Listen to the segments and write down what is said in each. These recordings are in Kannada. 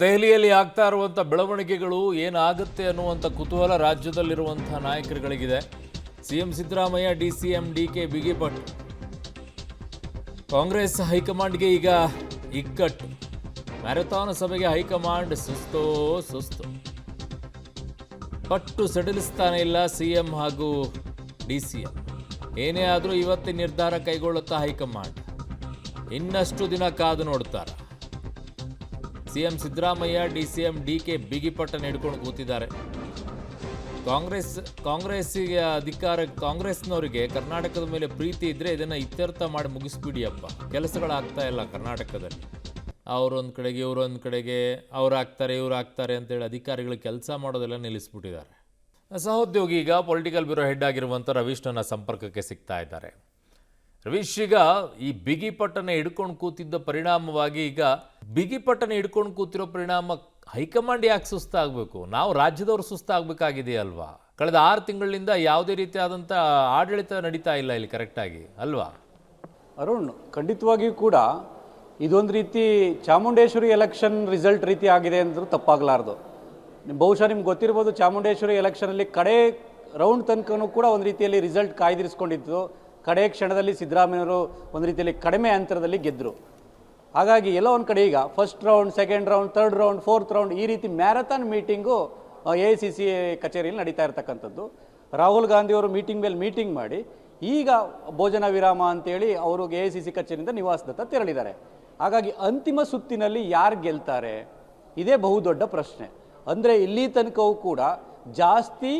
ದೆಹಲಿಯಲ್ಲಿ ಆಗ್ತಾ ಇರುವಂಥ ಬೆಳವಣಿಗೆಗಳು ಏನಾಗುತ್ತೆ ಅನ್ನುವಂಥ ಕುತೂಹಲ ರಾಜ್ಯದಲ್ಲಿರುವಂಥ ನಾಯಕರುಗಳಿಗಿದೆ. ಸಿಎಂ ಸಿದ್ದರಾಮಯ್ಯ, ಡಿಸಿಎಂ ಡಿಕೆ ಬಿಗಿಪಟ್ಟು. ಕಾಂಗ್ರೆಸ್ ಹೈಕಮಾಂಡ್ಗೆ ಈಗ ಇಕ್ಕಟ್ಟು. ಮ್ಯಾರಥಾನ್ ಸಭೆಗೆ ಹೈಕಮಾಂಡ್ ಸುಸ್ತು. ಪಟ್ಟು ಸಡಿಲಿಸ್ತಾನೆ ಇಲ್ಲ ಸಿಎಂ ಹಾಗೂ ಡಿಸಿಎಂ. ಏನೇ ಆದರೂ ಇವತ್ತಿನ ನಿರ್ಧಾರ ಕೈಗೊಳ್ಳುತ್ತಾ ಹೈಕಮಾಂಡ್. ಇನ್ನಷ್ಟು ದಿನ ಕಾದು ನೋಡ್ತಾರೆ. ಸಿಎಂ ಸಿದ್ದರಾಮಯ್ಯ, ಡಿಸಿಎಂ ಡಿಕೆ ಬಿಗಿಪಟ್ಟನ್ನು ಹಿಡ್ಕೊಂಡು ಕೂತಿದ್ದಾರೆ. ಕಾಂಗ್ರೆಸ್ಸಿಗೆ ಕಾಂಗ್ರೆಸ್ನವರಿಗೆ ಕರ್ನಾಟಕದ ಮೇಲೆ ಪ್ರೀತಿ ಇದ್ದರೆ ಇದನ್ನು ಇತ್ಯರ್ಥ ಮಾಡಿ ಮುಗಿಸ್ಬಿಡಿಯಪ್ಪ. ಕೆಲಸಗಳಾಗ್ತಾ ಇಲ್ಲ ಕರ್ನಾಟಕದಲ್ಲಿ. ಅವರೊಂದು ಕಡೆಗೆ ಇವರೊಂದು ಕಡೆಗೆ ಅವ್ರು ಆಗ್ತಾರೆ ಅಂತೇಳಿ ಅಧಿಕಾರಿಗಳು ಕೆಲಸ ಮಾಡೋದೆಲ್ಲ ನಿಲ್ಲಿಸ್ಬಿಟ್ಟಿದ್ದಾರೆ. ಸಹೋದ್ಯೋಗಿ ಈಗ ಪೊಲಿಟಿಕಲ್ ಬ್ಯೂರೋ ಹೆಡ್ ಆಗಿರುವಂಥ ರವೀಶ್ ನನ್ನ ಸಂಪರ್ಕಕ್ಕೆ ಸಿಗ್ತಾ ಇದ್ದಾರೆ. ರವೀಶ್, ಈಗ ಈ ಬಿಗಿಪಟ್ಟನ್ನು ಹಿಡ್ಕೊಂಡು ಕೂತಿದ್ದ ಪರಿಣಾಮವಾಗಿ ಈಗ ಬಿಗಿಪಟ್ಟನ್ನು ಹಿಡ್ಕೊಂಡು ಕೂತಿರೋ ಪರಿಣಾಮ ಹೈಕಮಾಂಡ್ ಯಾಕೆ ಸುಸ್ತಾಗಬೇಕು? ನಾವು ರಾಜ್ಯದವರು ಸುಸ್ತಾಗಬೇಕಾಗಿದೆಯಲ್ವಾ? ಕಳೆದ 6 ತಿಂಗಳಿಂದ ಯಾವುದೇ ರೀತಿಯಾದಂಥ ಆಡಳಿತ ನಡೀತಾ ಇಲ್ಲ ಇಲ್ಲಿ ಕರೆಕ್ಟಾಗಿ, ಅಲ್ವಾ? ಅರುಣ್, ಖಂಡಿತವಾಗಿಯೂ ಕೂಡ ಇದೊಂದು ರೀತಿ ಚಾಮುಂಡೇಶ್ವರಿ ಎಲೆಕ್ಷನ್ ರಿಸಲ್ಟ್ ರೀತಿ ಆಗಿದೆ ಅಂದರೂ ತಪ್ಪಾಗಲಾರ್ದು. ಬಹುಶಃ ನಿಮ್ಗೆ ಗೊತ್ತಿರ್ಬೋದು, ಚಾಮುಂಡೇಶ್ವರಿ ಎಲೆಕ್ಷನಲ್ಲಿ ಕಡೆ ರೌಂಡ್ ತನಕನೂ ಕೂಡ ಒಂದು ರೀತಿಯಲ್ಲಿ ರಿಸಲ್ಟ್ ಕಾಯ್ದಿರಿಸ್ಕೊಂಡಿದ್ದು. ಕಡೆ ಕ್ಷಣದಲ್ಲಿ ಸಿದ್ದರಾಮಯ್ಯವರು ಒಂದು ರೀತಿಯಲ್ಲಿ ಕಡಿಮೆ ಅಂತರದಲ್ಲಿ ಗೆದ್ದರು. ಹಾಗಾಗಿ ಎಲ್ಲೋ ಒಂದು ಕಡೆ ಈಗ first round, second round, third round, fourth round ಈ ರೀತಿ ಮ್ಯಾರಥಾನ್ ಮೀಟಿಂಗು AICC ಕಚೇರಿಯಲ್ಲಿ ನಡೀತಾ ಇರ್ತಕ್ಕಂಥದ್ದು. ರಾಹುಲ್ ಗಾಂಧಿಯವರು ಮೀಟಿಂಗ್ ಮೇಲೆ ಮೀಟಿಂಗ್ ಮಾಡಿ ಈಗ ಭೋಜನ ವಿರಾಮ ಅಂತೇಳಿ ಅವರು AICC ಕಚೇರಿಯಿಂದ ನಿವಾಸದತ್ತ ತೆರಳಿದ್ದಾರೆ. ಹಾಗಾಗಿ ಅಂತಿಮ ಸುತ್ತಿನಲ್ಲಿ ಯಾರು ಗೆಲ್ತಾರೆ ಇದೇ ಬಹುದೊಡ್ಡ ಪ್ರಶ್ನೆ. ಅಂದರೆ ಇಲ್ಲಿ ತನಕವೂ ಕೂಡ ಜಾಸ್ತಿ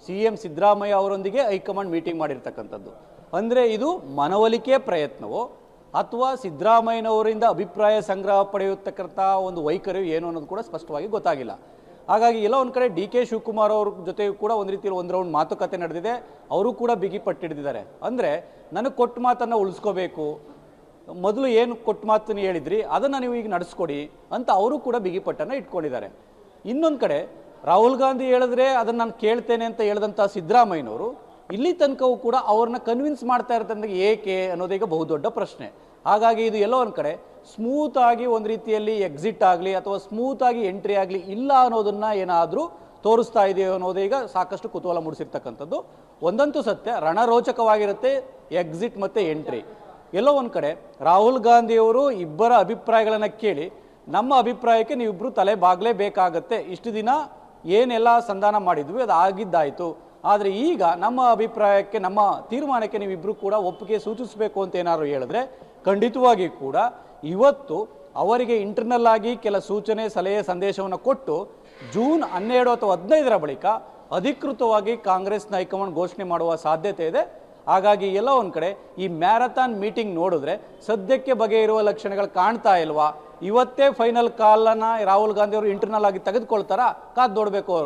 CM ಸಿದ್ದರಾಮಯ್ಯ ಅವರೊಂದಿಗೆ ಹೈಕಮಾಂಡ್ ಮೀಟಿಂಗ್ ಮಾಡಿರ್ತಕ್ಕಂಥದ್ದು. ಅಂದರೆ ಇದು ಮನವೊಲಿಕೆ ಪ್ರಯತ್ನವೋ ಅಥವಾ ಸಿದ್ದರಾಮಯ್ಯನವರಿಂದ ಅಭಿಪ್ರಾಯ ಸಂಗ್ರಹ ಪಡೆಯತಕ್ಕಂಥ ಒಂದು ವೈಖರಿ ಏನು ಅನ್ನೋದು ಕೂಡ ಸ್ಪಷ್ಟವಾಗಿ ಗೊತ್ತಾಗಿಲ್ಲ. ಹಾಗಾಗಿ ಎಲ್ಲ ಒಂದು ಕಡೆ DK ಶಿವಕುಮಾರ್ ಅವ್ರ ಜೊತೆಯೂ ಕೂಡ ಒಂದು ರೀತಿಯಲ್ಲಿ ಒಂದು ರೌಂಡ್ ಮಾತುಕತೆ ನಡೆದಿದೆ. ಅವರು ಕೂಡ ಬಿಗಿ ಪಟ್ಟಿಡಿದಿದ್ದಾರೆ. ಅಂದರೆ ನನಗೆ ಕೊಟ್ಟ ಮಾತನ್ನು ಉಳಿಸ್ಕೋಬೇಕು, ಮೊದಲು ಏನು ಕೊಟ್ಟ ಮಾತನ್ನು ಹೇಳಿದ್ರಿ ಅದನ್ನು ನೀವು ಈಗ ನಡೆಸ್ಕೊಡಿ ಅಂತ ಅವರು ಕೂಡ ಬಿಗಿಪಟ್ಟನ್ನು ಇಟ್ಕೊಂಡಿದ್ದಾರೆ. ಇನ್ನೊಂದು ಕಡೆ ರಾಹುಲ್ ಗಾಂಧಿ ಹೇಳಿದ್ರೆ ಅದನ್ನು ನಾನು ಕೇಳ್ತೇನೆ ಅಂತ ಹೇಳಿದಂಥ ಸಿದ್ದರಾಮಯ್ಯನವರು ಇಲ್ಲಿ ತನಕವೂ ಕೂಡ ಅವ್ರನ್ನ ಕನ್ವಿನ್ಸ್ ಮಾಡ್ತಾ ಇರ್ತಂದ್ರೆ ಏಕೆ ಅನ್ನೋದೀಗ ಬಹುದೊಡ್ಡ ಪ್ರಶ್ನೆ. ಹಾಗಾಗಿ ಇದು ಎಲ್ಲೋ ಒಂದು ಕಡೆ ಸ್ಮೂತ್ ಆಗಿ ಒಂದು ರೀತಿಯಲ್ಲಿ ಎಕ್ಸಿಟ್ ಆಗಲಿ ಅಥವಾ ಸ್ಮೂತ್ ಆಗಿ ಎಂಟ್ರಿ ಆಗಲಿ ಇಲ್ಲ ಅನ್ನೋದನ್ನ ಏನಾದರೂ ತೋರಿಸ್ತಾ ಇದೆಯೋ ಅನ್ನೋದೀಗ ಸಾಕಷ್ಟು ಕುತೂಹಲ ಮೂಡಿಸಿರ್ತಕ್ಕಂಥದ್ದು. ಒಂದಂತೂ ಸತ್ಯ, ರಣರೋಚಕವಾಗಿರುತ್ತೆ ಎಕ್ಸಿಟ್ ಮತ್ತು ಎಂಟ್ರಿ. ಎಲ್ಲೋ ಒಂದು ಕಡೆ ರಾಹುಲ್ ಗಾಂಧಿಯವರು ಇಬ್ಬರ ಅಭಿಪ್ರಾಯಗಳನ್ನು ಕೇಳಿ ನಮ್ಮ ಅಭಿಪ್ರಾಯಕ್ಕೆ ನೀವಿಬ್ಬರು ತಲೆ ಬಾಗಲೇಬೇಕಾಗತ್ತೆ, ಇಷ್ಟು ದಿನ ಏನೆಲ್ಲ ಸಂಧಾನ ಮಾಡಿದ್ವಿ ಅದು ಆಗಿದ್ದಾಯಿತು, ಆದರೆ ಈಗ ನಮ್ಮ ಅಭಿಪ್ರಾಯಕ್ಕೆ ನಮ್ಮ ತೀರ್ಮಾನಕ್ಕೆ ನೀವಿಬ್ಬರು ಕೂಡ ಒಪ್ಪಿಗೆ ಸೂಚಿಸಬೇಕು ಅಂತ ಏನಾದ್ರು ಹೇಳಿದ್ರೆ ಖಂಡಿತವಾಗಿ ಕೂಡ ಇವತ್ತು ಅವರಿಗೆ ಇಂಟರ್ನಲ್ ಆಗಿ ಕೆಲ ಸೂಚನೆ ಸಲಹೆ ಸಂದೇಶವನ್ನು ಕೊಟ್ಟು ಜೂನ್ 12 ಅಥವಾ 15ರ ಬಳಿಕ ಅಧಿಕೃತವಾಗಿ ಕಾಂಗ್ರೆಸ್ನ ಹೈಕಮಾಂಡ್ ಘೋಷಣೆ ಮಾಡುವ ಸಾಧ್ಯತೆ ಇದೆ. ಹಾಗಾಗಿ ಎಲ್ಲ ಒಂದು ಕಡೆ ಈ ಮ್ಯಾರಥಾನ್ ಮೀಟಿಂಗ್ ನೋಡಿದ್ರೆ ಸದ್ಯಕ್ಕೆ ಬಗೆಯಿರುವ ಲಕ್ಷಣಗಳು ಕಾಣ್ತಾ ಇಲ್ವಾ? ಇವತ್ತೇ ಫೈನಲ್ ಕಾಲನ್ನು ರಾಹುಲ್ ಗಾಂಧಿ ಅವರು ಇಂಟರ್ನಲ್ ಆಗಿ ತೆಗೆದುಕೊಳ್ತಾರಾ? ಕಾದು ನೋಡಬೇಕು.